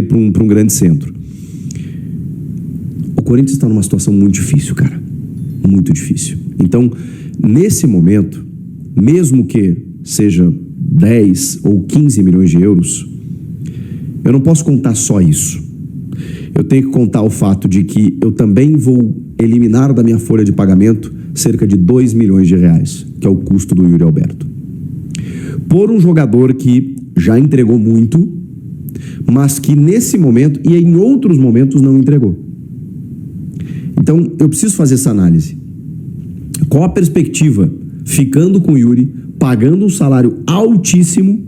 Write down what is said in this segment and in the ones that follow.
para um grande centro. O Corinthians está numa situação muito difícil, cara. Muito difícil. Então, nesse momento, mesmo que seja 10 ou 15 milhões de euros, eu não posso contar só isso. Eu tenho que contar o fato de que eu também vou eliminar da minha folha de pagamento cerca de 2 milhões de reais, que é o custo do Yuri Alberto. Por um jogador que já entregou muito, mas que nesse momento e em outros momentos não entregou. Então, eu preciso fazer essa análise. Qual a perspectiva, ficando com o Yuri, pagando um salário altíssimo,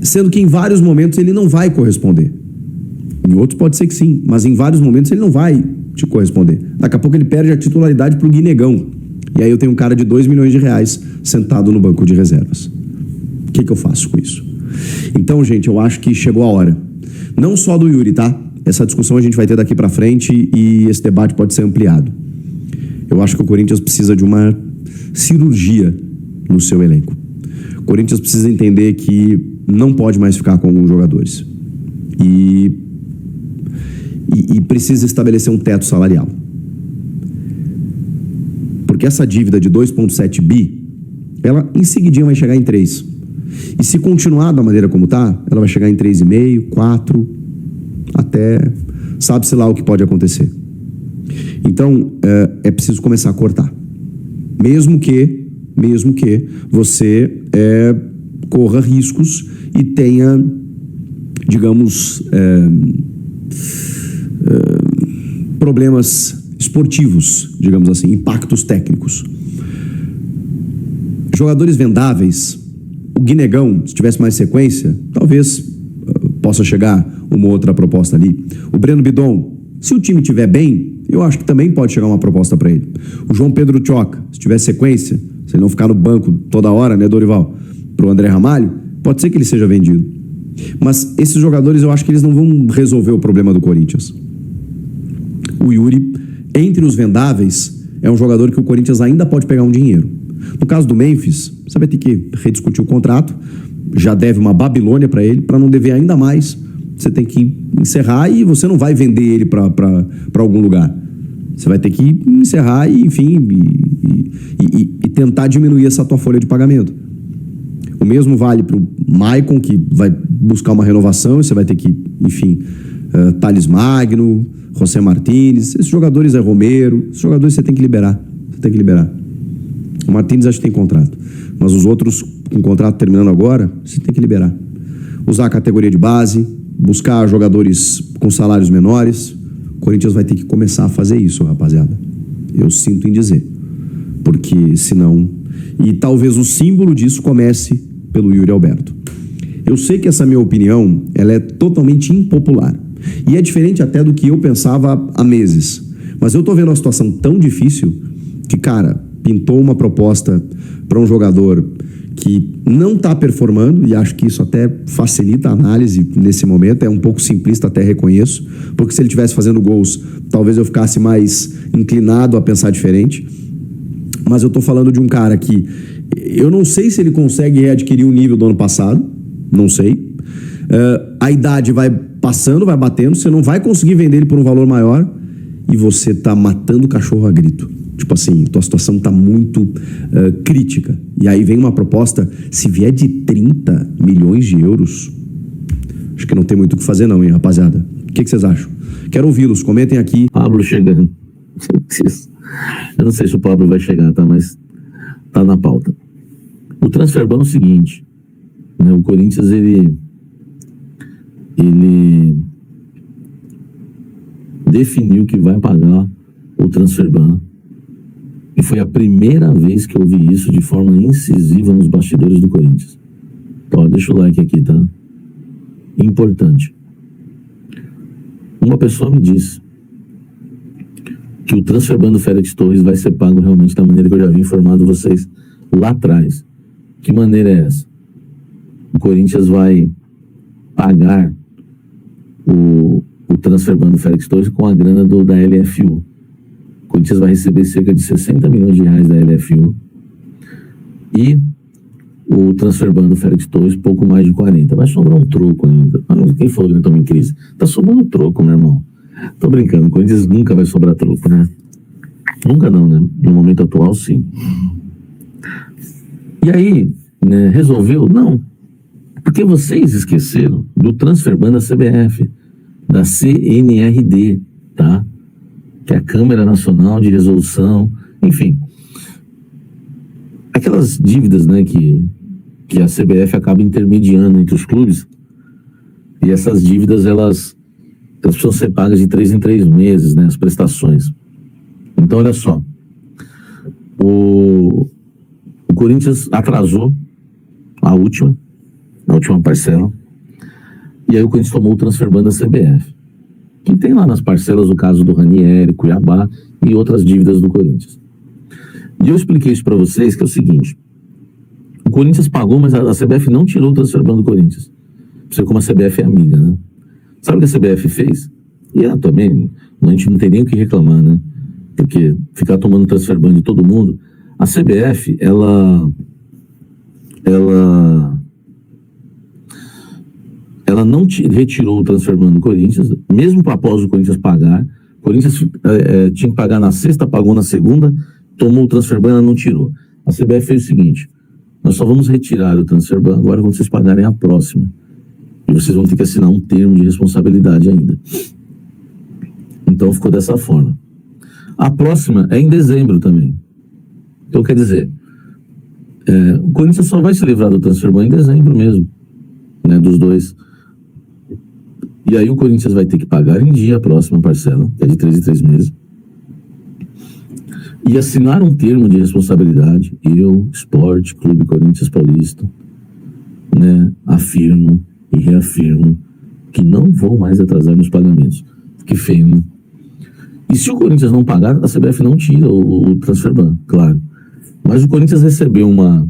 sendo que em vários momentos ele não vai corresponder. Em outros pode ser que sim, mas em vários momentos ele não vai te corresponder. Daqui a pouco ele perde a titularidade para o Guinegão. E aí eu tenho um cara de 2 milhões de reais sentado no banco de reservas. O que eu faço com isso? Então, gente, eu acho que chegou a hora. Não só do Yuri, tá? Essa discussão a gente vai ter daqui para frente e esse debate pode ser ampliado. Eu acho que o Corinthians precisa de uma cirurgia no seu elenco. O Corinthians precisa entender que não pode mais ficar com alguns jogadores. E precisa estabelecer um teto salarial. Porque essa dívida de 2,7 bi, ela em seguidinha vai chegar em 3. E se continuar da maneira como está, ela vai chegar em 3,5, 4, até sabe-se lá o que pode acontecer. Então, é preciso começar a cortar. Mesmo que você corra riscos e tenha, digamos, problemas esportivos, digamos assim, impactos técnicos. Jogadores vendáveis, o Guinegão, se tivesse mais sequência, talvez possa chegar uma outra proposta ali. O Breno Bidon, se o time estiver bem, eu acho que também pode chegar uma proposta para ele. O João Pedro Tchoca, se tiver sequência, se ele não ficar no banco toda hora, né, Dorival, para o André Ramalho, pode ser que ele seja vendido. Mas esses jogadores, eu acho que eles não vão resolver o problema do Corinthians. O Yuri, entre os vendáveis, é um jogador que o Corinthians ainda pode pegar um dinheiro. No caso do Memphis, você vai ter que rediscutir o contrato, já deve uma Babilônia para ele, para não dever ainda mais, você tem que encerrar e você não vai vender ele para algum lugar. Você vai ter que encerrar e, enfim, e tentar diminuir essa tua folha de pagamento. O mesmo vale para o Maicon, que vai buscar uma renovação, e você vai ter que, enfim, Thales Magno, José Martínez, esses jogadores Romero, esses jogadores você tem que liberar. Você tem que liberar. O Martínez acho que tem contrato, mas os outros com contrato terminando agora, você tem que liberar. Usar a categoria de base, buscar jogadores com salários menores. O Corinthians vai ter que começar a fazer isso, rapaziada. Eu sinto em dizer. Porque senão... E talvez o símbolo disso comece pelo Yuri Alberto. Eu sei que essa minha opinião, ela é totalmente impopular. E é diferente até do que eu pensava há meses. Mas eu tô vendo uma situação tão difícil que, cara, pintou uma proposta para um jogador que não está performando, e acho que isso até facilita a análise nesse momento, é um pouco simplista, até reconheço, porque se ele estivesse fazendo gols, talvez eu ficasse mais inclinado a pensar diferente. Mas eu tô falando de um cara que eu não sei se ele consegue readquirir o nível do ano passado, não sei. A idade vai passando, vai batendo, você não vai conseguir vender ele por um valor maior e você tá matando o cachorro a grito. Tipo assim, tua situação tá muito crítica. E aí vem uma proposta, se vier de 30 milhões de euros, acho que não tem muito o que fazer não, hein, rapaziada? O que vocês acham? Quero ouvi-los, comentem aqui. Pablo chegando. Eu não sei se o Pablo vai chegar, tá? Mas tá na pauta. O Transferban é o seguinte, né? O Corinthians, ele definiu que vai pagar o Transferban. E foi a primeira vez que eu vi isso de forma incisiva nos bastidores do Corinthians. Ó, deixa o like aqui, tá? Importante. Uma pessoa me disse que o Transferban do Félix Torres vai ser pago realmente da maneira que eu já havia informado vocês lá atrás. Que maneira é essa? O Corinthians vai pagar o Transferban do Félix Torres com a grana da LFU. O Corinthians vai receber cerca de 60 milhões de reais da LFU. E o Transferban do Félix Torres pouco mais de 40. Vai sobrar um troco ainda. Quem falou que não estamos em crise? Tá sobrando troco, meu irmão. Tô brincando, o Corinthians nunca vai sobrar troco, né? Nunca não, né? No momento atual, sim. E aí, né, resolveu? Não. Porque vocês esqueceram do Transferban da CBF, da CNRD, tá? Que é a Câmara Nacional de Resolução, enfim. Aquelas dívidas, né, que a CBF acaba intermediando entre os clubes, e essas dívidas, elas precisam ser pagas de 3 em 3 meses, né, as prestações. Então, olha só, o Corinthians atrasou a última parcela, e aí o Corinthians tomou o Transferban da CBF, que tem lá nas parcelas o caso do Ranieri, Cuiabá e outras dívidas do Corinthians. E eu expliquei isso para vocês, que é o seguinte: o Corinthians pagou, mas a CBF não tirou o Transferban do Corinthians. Você como a CBF é amiga, né? Sabe o que a CBF fez? E ela também, a gente não tem nem o que reclamar, né? Porque ficar tomando Transferban de todo mundo, a CBF, ela não retirou o Transferban do Corinthians, mesmo após o Corinthians pagar. O Corinthians tinha que pagar na sexta, pagou na segunda, tomou o Transferban, ela não tirou. A CBF fez o seguinte: nós só vamos retirar o Transferban agora quando vocês pagarem a próxima. E vocês vão ter que assinar um termo de responsabilidade ainda. Então ficou dessa forma. A próxima é em dezembro também. Então quer dizer, o Corinthians só vai se livrar do Transferban em dezembro mesmo, né, dos dois. E aí o Corinthians vai ter que pagar em dia a próxima parcela, que é de 3 em 3 meses. E assinar um termo de responsabilidade. Eu, Esporte Clube Corinthians Paulista, né, afirmo e reafirmo que não vou mais atrasar meus pagamentos. Que feio, né? E se o Corinthians não pagar, a CBF não tira o Transferban, claro. Mas o Corinthians recebeu uma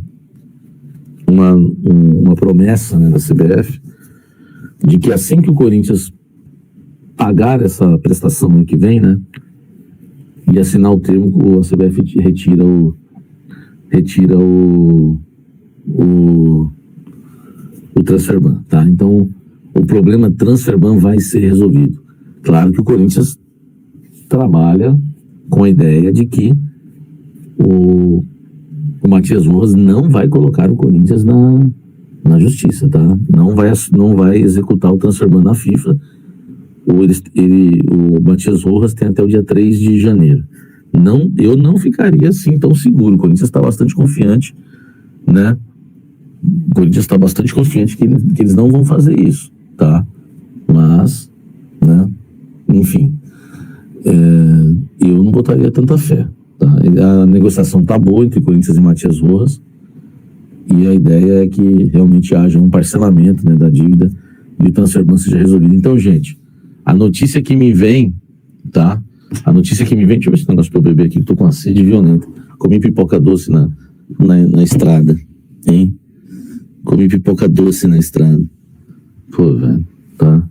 promessa, né, da CBF, de que assim que o Corinthians pagar essa prestação ano que vem, né, e assinar o termo, a CBF retira o Transferban, tá? Então, o problema Transferban vai ser resolvido. Claro que o Corinthians trabalha com a ideia de que o Matias Rojas não vai colocar o Corinthians na justiça, tá? Não vai executar o Transferban na FIFA. O Matias Rojas tem até o dia 3 de janeiro. Eu não ficaria assim tão seguro. O Corinthians está bastante confiante, né? O Corinthians está bastante confiante que eles não vão fazer isso, tá? Mas, né? Enfim, eu não botaria tanta fé, tá? A negociação tá boa entre Corinthians e Matias Rojas, e a ideia é que realmente haja um parcelamento, né, da dívida e o Transferban seja resolvido. Então, gente, a notícia que me vem, tá? A notícia que me vem, deixa eu ver esse negócio pra eu beber aqui, que tô com uma sede violenta. Comi pipoca doce na estrada, hein? Comi pipoca doce na estrada. Pô, velho, tá?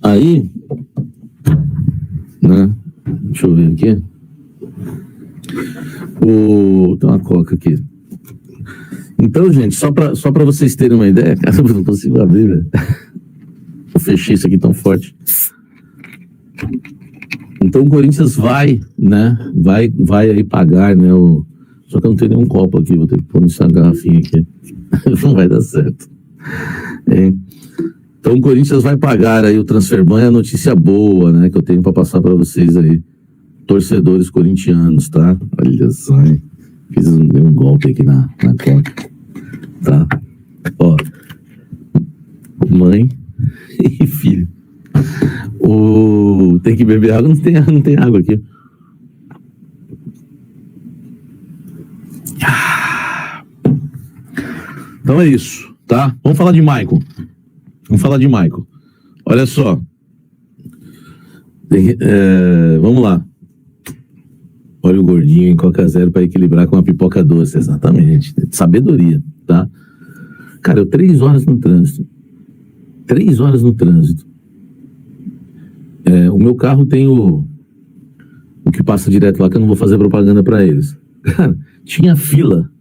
Aí, né? Deixa eu ver aqui. Tem uma coca aqui. Então, gente, só pra vocês terem uma ideia, cara, eu não consigo abrir, velho. Eu fechei isso aqui tão forte. Então o Corinthians vai, né? Vai aí pagar, né? Só que eu não tenho nenhum copo aqui, vou ter que pôr essa garrafinha aqui. Não vai dar certo. Então o Corinthians vai pagar aí o Transferban, é a notícia boa, né? Que eu tenho para passar para vocês aí, torcedores corintianos, tá? Olha só, hein? Fiz um golpe aqui na coca, tá? Ó, mãe e filho. Tem que beber água, não tem água aqui. Então é isso, tá? Vamos falar de Maicon. Olha só. Vamos lá. Olha o gordinho em Coca Zero para equilibrar com a pipoca doce. Exatamente. Sabedoria, tá? Cara, 3 horas no trânsito. 3 horas no trânsito. O meu carro tem o que passa direto lá, que eu não vou fazer propaganda para eles. Cara, tinha fila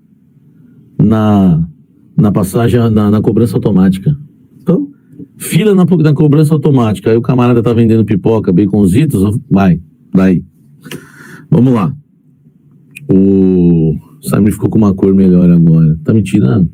Na passagem, na cobrança automática. Então, fila na cobrança automática. Aí o camarada tá vendendo pipoca, baconzitos, vai, daí. Vamos lá. O Samir ficou com uma cor melhor agora. Tá me tirando?